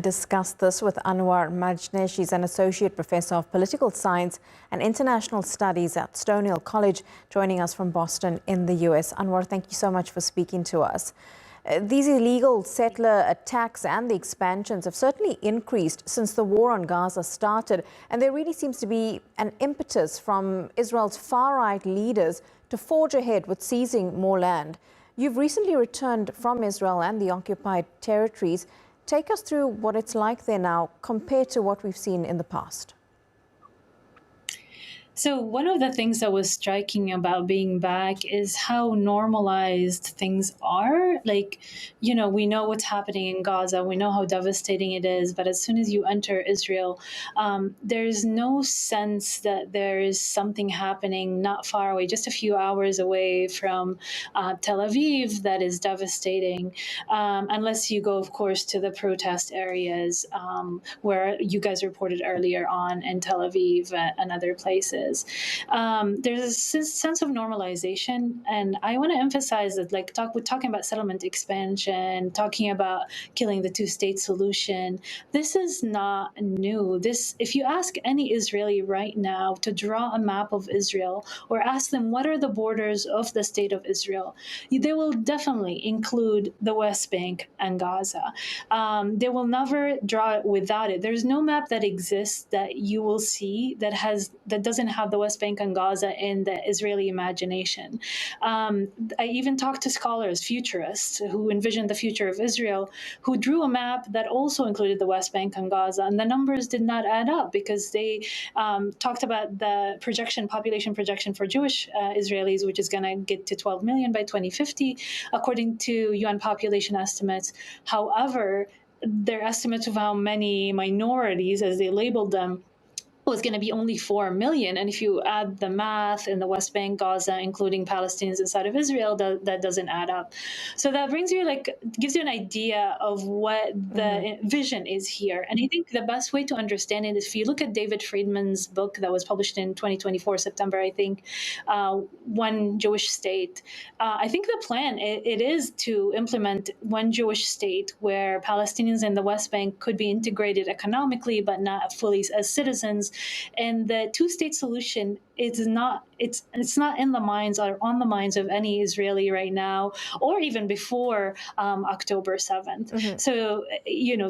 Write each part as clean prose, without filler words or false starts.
Discuss this with Anwar Mhajne. She's an associate professor of political science and international studies at Stonehill College, joining us from Boston in the US. Anwar, thank you so much for speaking to us. These illegal settler attacks and the expansions have certainly increased since the war on Gaza started, and there really seems to be an impetus from Israel's far-right leaders to forge ahead with seizing more land. You've recently returned from Israel and the occupied territories. Take us through what it's like there now compared to what we've seen in the past. So one of the things that was striking about being back is how normalized things are. Like, we know what's happening in Gaza. We know how devastating it is. But as soon as you enter Israel, there's no sense that there is something happening not far away, just a few hours away from Tel Aviv that is devastating. Unless you go, of course, to the protest areas where you guys reported earlier on in Tel Aviv and other places. There's a sense of normalization, and I want to emphasize that, we're talking about settlement expansion, talking about killing the two-state solution. This is not new. If you ask any Israeli right now to draw a map of Israel or ask them what are the borders of the state of Israel, they will definitely include the West Bank and Gaza. They will never draw it without it. There's no map that exists that you will see that doesn't have the West Bank and Gaza in the Israeli imagination. I even talked to scholars, futurists, who envisioned the future of Israel, who drew a map that also included the West Bank and Gaza, and the numbers did not add up because they talked about the population projection for Jewish Israelis, which is going to get to 12 million by 2050, according to UN population estimates. However, their estimates of how many minorities, as they labeled them, was going to be only 4 million. And if you add the math in the West Bank, Gaza, including Palestinians inside of Israel, that doesn't add up. So that gives you an idea of what the vision is here. And I think the best way to understand it is if you look at David Friedman's book that was published in 2024, September, I think, One Jewish State. I think the plan, it is to implement one Jewish state where Palestinians in the West Bank could be integrated economically, but not fully as citizens. And the two-state solution is not in the minds or on the minds of any Israeli right now, or even before October 7th. So,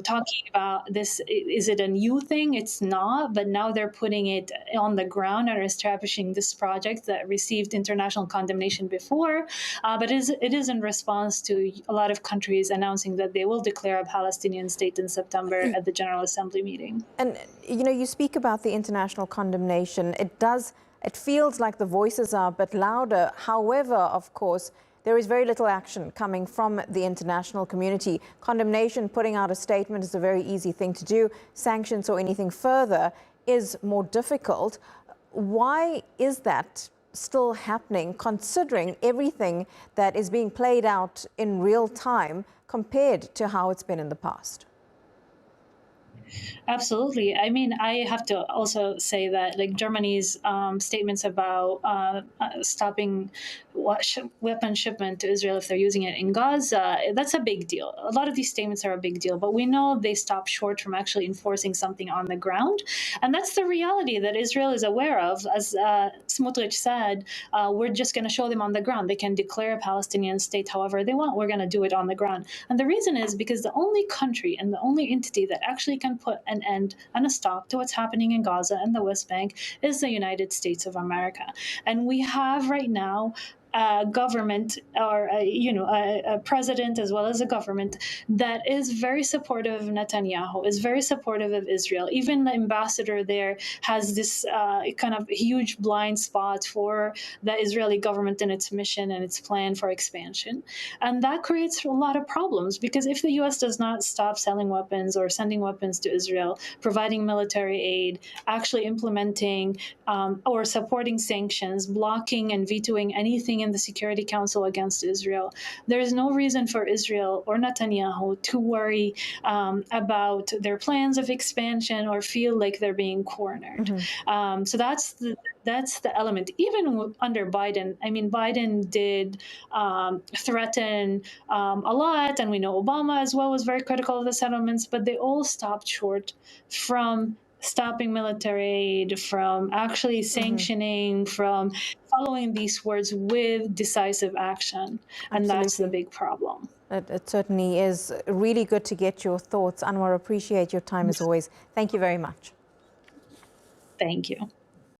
talking about this, is it a new thing? It's not, but now they're putting it on the ground and establishing this project that received international condemnation before. But it is in response to a lot of countries announcing that they will declare a Palestinian state in September at the General Assembly meeting. And, you speak about the international condemnation. It feels like the voices are a bit louder. However, of course, there is very little action coming from the international community. Condemnation, putting out a statement, is a very easy thing to do. Sanctions or anything further is more difficult. Why is that still happening, considering everything that is being played out in real time compared to how it's been in the past? Absolutely. I mean, I have to also say that Germany's statements about stopping weapon shipment to Israel if they're using it in Gaza, that's a big deal. A lot of these statements are a big deal, but we know they stop short from actually enforcing something on the ground. And that's the reality that Israel is aware of. As Smotrich said, we're just going to show them on the ground. They can declare a Palestinian state however they want. We're going to do it on the ground. And the reason is because the only country and the only entity that actually can put an end and a stop to what's happening in Gaza and the West Bank is the United States of America. And we have right now a government or a president as well as a government that is very supportive of Netanyahu, is very supportive of Israel. Even the ambassador there has this kind of huge blind spot for the Israeli government and its mission and its plan for expansion. And that creates a lot of problems because if the U.S. does not stop selling weapons or sending weapons to Israel, providing military aid, actually implementing or supporting sanctions, blocking and vetoing anything in the Security Council against Israel, there is no reason for Israel or Netanyahu to worry about their plans of expansion or feel like they're being cornered. So that's That's the element. Even under Biden, I mean, Biden did threaten a lot, and we know Obama as well was very critical of the settlements, but they all stopped short from stopping military aid, from actually sanctioning, from following these words with decisive action. And that's the Absolutely. big problem. It certainly is really good to get your thoughts. Anwar, appreciate your time as always. Thank you very much. Thank you.